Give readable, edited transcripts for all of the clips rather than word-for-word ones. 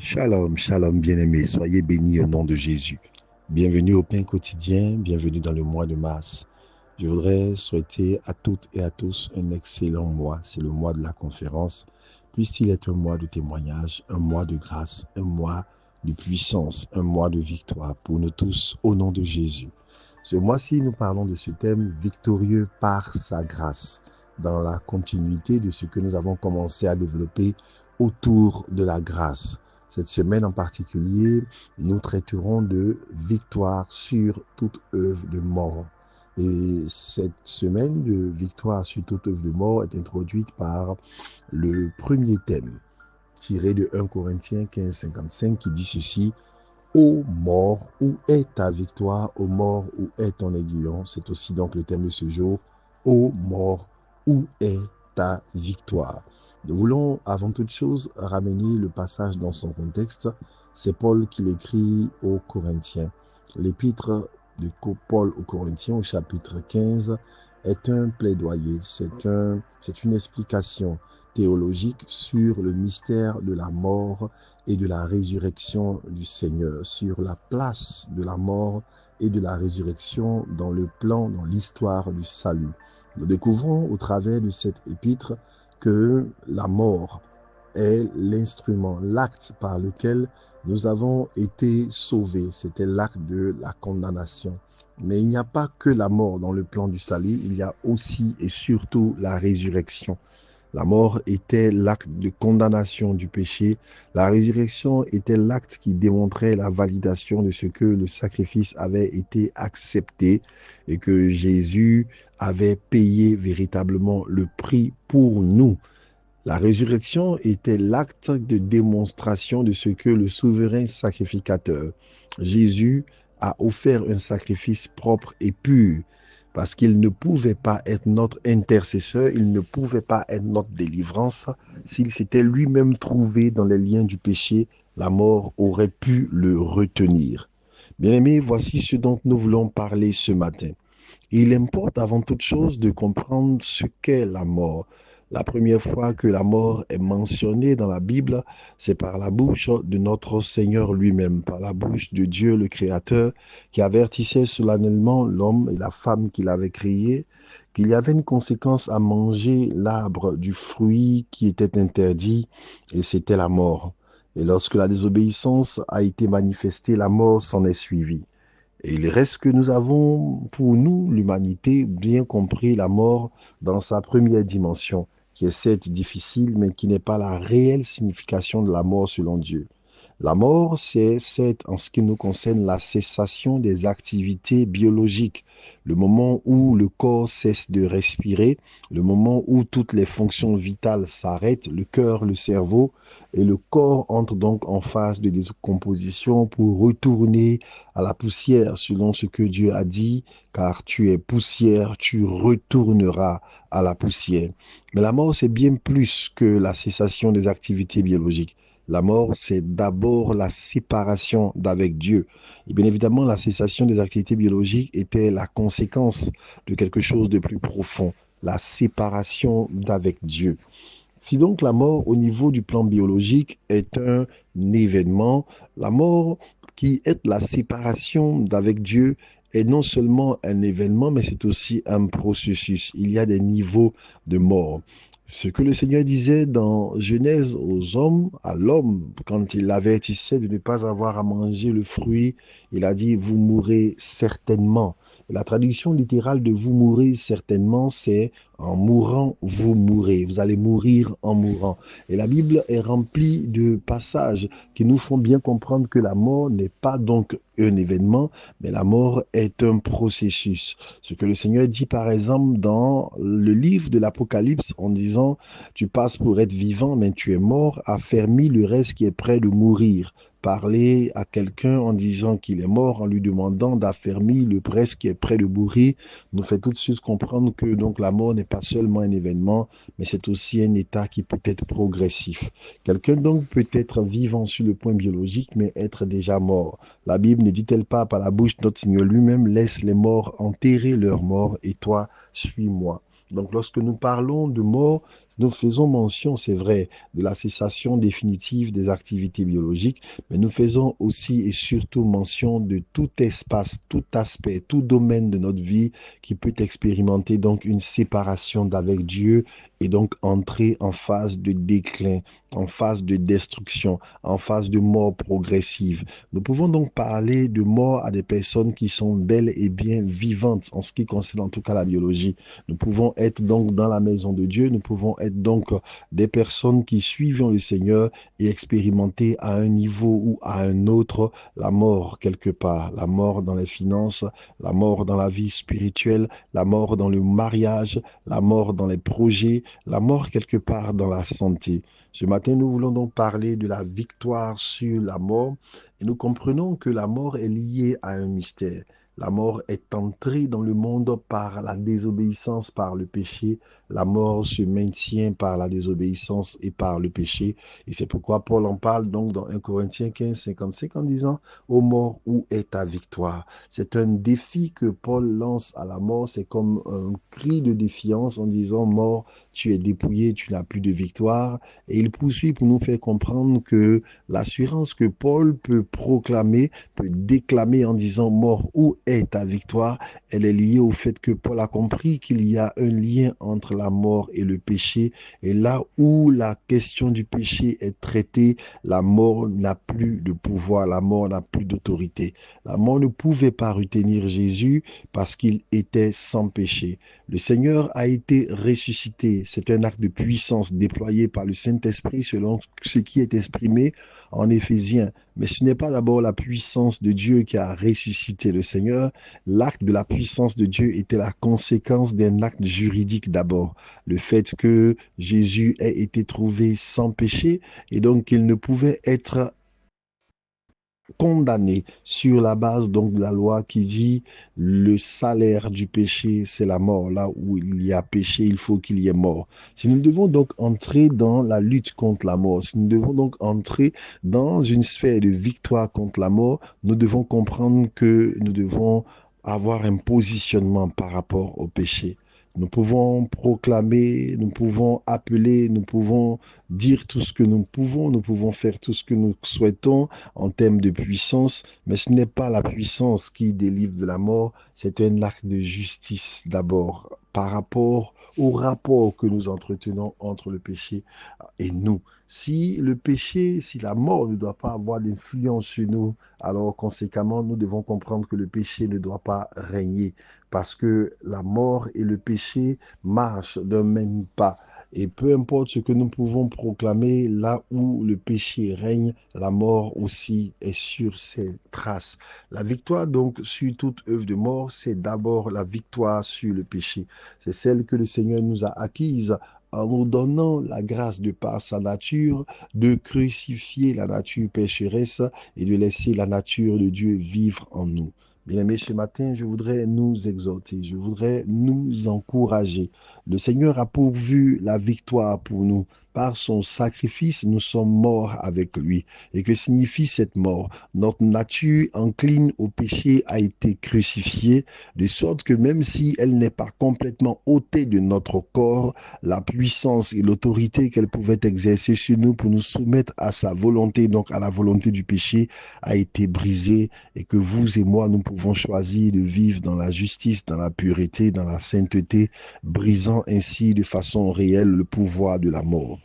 Shalom, shalom bien-aimés, soyez bénis au nom de Jésus. Bienvenue au pain quotidien, bienvenue dans le mois de mars. Je voudrais souhaiter à toutes et à tous un excellent mois. C'est le mois de la conférence. Puisse-t-il être un mois de témoignage, un mois de grâce, un mois de puissance, un mois de victoire pour nous tous au nom de Jésus. Ce mois-ci, nous parlons de ce thème victorieux par sa grâce, dans la continuité de ce que nous avons commencé à développer autour de la grâce. Cette semaine en particulier, nous traiterons de victoire sur toute œuvre de mort. Et cette semaine de victoire sur toute œuvre de mort est introduite par le premier thème, tiré de 1 Corinthiens 15, 55, qui dit ceci: Ô mort, où est ta victoire? Ô mort, où est ton aiguillon? C'est aussi donc le thème de ce jour. Ô mort, où est ta victoire? Nous voulons avant toute chose ramener le passage dans son contexte. C'est Paul qui l'écrit aux Corinthiens. L'épître de Paul aux Corinthiens au chapitre 15 est un plaidoyer, c'est une explication théologique sur le mystère de la mort et de la résurrection du Seigneur, sur la place de la mort et de la résurrection dans le plan, dans l'histoire du salut. Nous découvrons au travers de cette épître que la mort est l'instrument, l'acte par lequel nous avons été sauvés. C'était l'acte de la condamnation. Mais il n'y a pas que la mort dans le plan du salut, il y a aussi et surtout la résurrection. La mort était l'acte de condamnation du péché. La résurrection était l'acte qui démontrait la validation de ce que le sacrifice avait été accepté et que Jésus avait payé véritablement le prix pour nous. La résurrection était l'acte de démonstration de ce que le souverain sacrificateur, Jésus, a offert un sacrifice propre et pur, parce qu'il ne pouvait pas être notre intercesseur, il ne pouvait pas être notre délivrance. S'il s'était lui-même trouvé dans les liens du péché, la mort aurait pu le retenir. Bien-aimés, voici ce dont nous voulons parler ce matin. Il importe avant toute chose de comprendre ce qu'est la mort. La première fois que la mort est mentionnée dans la Bible, c'est par la bouche de notre Seigneur lui-même, par la bouche de Dieu le Créateur, qui avertissait solennellement l'homme et la femme qu'il avait créés qu'il y avait une conséquence à manger l'arbre du fruit qui était interdit, et c'était la mort. Et lorsque la désobéissance a été manifestée, la mort s'en est suivie. Et il reste que nous avons, pour nous, l'humanité, bien compris la mort dans sa première dimension, qui est certes difficile, mais qui n'est pas la réelle signification de la mort selon Dieu. La mort, c'est, en ce qui nous concerne, la cessation des activités biologiques, le moment où le corps cesse de respirer, le moment où toutes les fonctions vitales s'arrêtent, le cœur, le cerveau, et le corps entre donc en phase de décomposition pour retourner à la poussière, selon ce que Dieu a dit, car tu es poussière, tu retourneras à la poussière. Mais la mort, c'est bien plus que la cessation des activités biologiques. La mort, c'est d'abord la séparation d'avec Dieu. Et bien évidemment, la cessation des activités biologiques était la conséquence de quelque chose de plus profond, la séparation d'avec Dieu. Si donc la mort au niveau du plan biologique est un événement, la mort qui est la séparation d'avec Dieu est non seulement un événement, mais c'est aussi un processus. Il y a des niveaux de mort. Ce que le Seigneur disait dans Genèse aux hommes, à l'homme, quand il l'avertissait de ne pas avoir à manger le fruit, il a dit, vous mourrez certainement. La traduction littérale de vous mourrez certainement, c'est en mourant, vous mourrez. Vous allez mourir en mourant. Et la Bible est remplie de passages qui nous font bien comprendre que la mort n'est pas donc un événement, mais la mort est un processus. Ce que le Seigneur dit par exemple dans le livre de l'Apocalypse en disant, tu passes pour être vivant, mais tu es mort, affermis le reste qui est près de mourir. Parler à quelqu'un en disant qu'il est mort, en lui demandant d'affermir le reste qui est près de mourir, nous fait tout de suite comprendre que donc la mort n'est pas seulement un événement, mais c'est aussi un état qui peut être progressif. Quelqu'un donc peut être vivant sur le point biologique, mais être déjà mort. La Bible ne dit-elle pas par la bouche de notre Seigneur lui-même, laisse les morts enterrer leurs morts et toi, suis-moi. Donc lorsque nous parlons de mort, Nous faisons mention, c'est vrai, de la cessation définitive des activités biologiques, mais nous faisons aussi et surtout mention de tout espace, tout aspect, tout domaine de notre vie qui peut expérimenter donc une séparation d'avec Dieu et donc entrer en phase de déclin, en phase de destruction, en phase de mort progressive. Nous pouvons donc parler de mort à des personnes qui sont bel et bien vivantes en ce qui concerne en tout cas la biologie. Nous pouvons être donc dans la maison de Dieu, nous pouvons être donc des personnes qui suivent le Seigneur et expérimenter à un niveau ou à un autre la mort quelque part, la mort dans les finances, la mort dans la vie spirituelle, la mort dans le mariage, la mort dans les projets, la mort quelque part dans la santé. Ce matin, nous voulons donc parler de la victoire sur la mort et nous comprenons que la mort est liée à un mystère. La mort est entrée dans le monde par la désobéissance, par le péché. La mort se maintient par la désobéissance et par le péché. Et c'est pourquoi Paul en parle donc dans 1 Corinthiens 15, 55 en disant, ô mort, où est ta victoire? C'est un défi que Paul lance à la mort. C'est comme un cri de défiance en disant, mort, tu es dépouillé, tu n'as plus de victoire. Et il poursuit pour nous faire comprendre que l'assurance que Paul peut proclamer, peut déclamer en disant, mort, où est ta victoire? Elle est liée au fait que Paul a compris qu'il y a un lien entre la mort et le péché. Et là où la question du péché est traitée, la mort n'a plus de pouvoir, la mort n'a plus d'autorité. La mort ne pouvait pas retenir Jésus parce qu'il était sans péché. Le Seigneur a été ressuscité. C'est un acte de puissance déployé par le Saint-Esprit selon ce qui est exprimé en Éphésiens. Mais ce n'est pas d'abord la puissance de Dieu qui a ressuscité le Seigneur. L'acte de la puissance de Dieu était la conséquence d'un acte juridique d'abord. Le fait que Jésus ait été trouvé sans péché et donc qu'il ne pouvait être condamné sur la base donc de la loi qui dit le salaire du péché, c'est la mort. Là où il y a péché, il faut qu'il y ait mort. Si nous devons donc entrer dans la lutte contre la mort, si nous devons donc entrer dans une sphère de victoire contre la mort, nous devons comprendre que nous devons avoir un positionnement par rapport au péché. Nous pouvons proclamer, nous pouvons appeler, nous pouvons dire tout ce que nous pouvons faire tout ce que nous souhaitons, en termes de puissance, mais ce n'est pas la puissance qui délivre de la mort, c'est un acte de justice d'abord par rapport au rapport que nous entretenons entre le péché et nous. Si le péché, si la mort ne doit pas avoir d'influence sur nous, alors conséquemment, nous devons comprendre que le péché ne doit pas régner parce que la mort et le péché marchent d'un même pas. Et peu importe ce que nous pouvons proclamer, là où le péché règne, la mort aussi est sur ses traces. La victoire donc sur toute œuvre de mort, c'est d'abord la victoire sur le péché. C'est celle que le Seigneur nous a acquise en nous donnant la grâce de par sa nature de crucifier la nature pécheresse et de laisser la nature de Dieu vivre en nous. Bien-aimés, ce matin, je voudrais nous exhorter, je voudrais nous encourager. Le Seigneur a pourvu la victoire pour nous. Par son sacrifice, nous sommes morts avec lui. Et que signifie cette mort? Notre nature incline au péché a été crucifiée, de sorte que même si elle n'est pas complètement ôtée de notre corps, la puissance et l'autorité qu'elle pouvait exercer sur nous pour nous soumettre à sa volonté, donc à la volonté du péché, a été brisée et que vous et moi, nous pouvons choisir de vivre dans la justice, dans la pureté, dans la sainteté, brisant ainsi de façon réelle le pouvoir de la mort.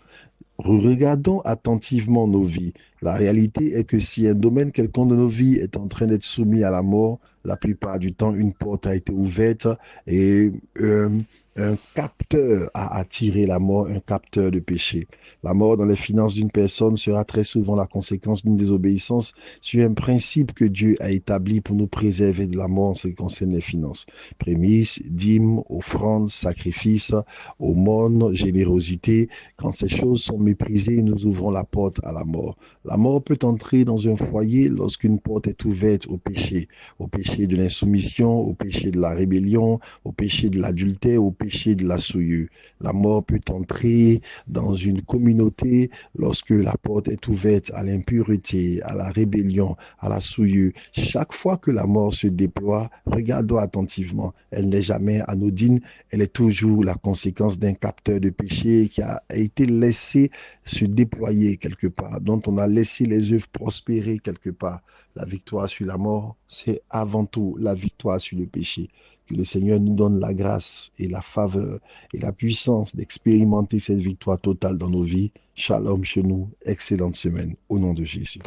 Regardons attentivement nos vies. La réalité est que si un domaine quelconque de nos vies est en train d'être soumis à la mort, la plupart du temps, une porte a été ouverte et un capteur a attiré la mort, un capteur de péché. La mort dans les finances d'une personne sera très souvent la conséquence d'une désobéissance sur un principe que Dieu a établi pour nous préserver de la mort en ce qui concerne les finances. Prémices, dîmes, offrandes, sacrifices, aumônes, générosité. Quand ces choses sont méprisées, nous ouvrons la porte à la mort. La mort peut entrer dans un foyer lorsqu'une porte est ouverte au péché de l'insoumission, au péché de la rébellion, au péché de l'adultère, au péché de la souillure. La mort peut entrer dans une communauté lorsque la porte est ouverte à l'impureté, à la rébellion, à la souillure. Chaque fois que la mort se déploie, regardons attentivement. Elle n'est jamais anodine, elle est toujours la conséquence d'un capteur de péché qui a été laissé se déployer quelque part, dont on a laissé les œuvres prospérer quelque part. La victoire sur la mort, c'est avant tout la victoire sur le péché. Que le Seigneur nous donne la grâce et la faveur et la puissance d'expérimenter cette victoire totale dans nos vies. Shalom chez nous, excellente semaine, au nom de Jésus.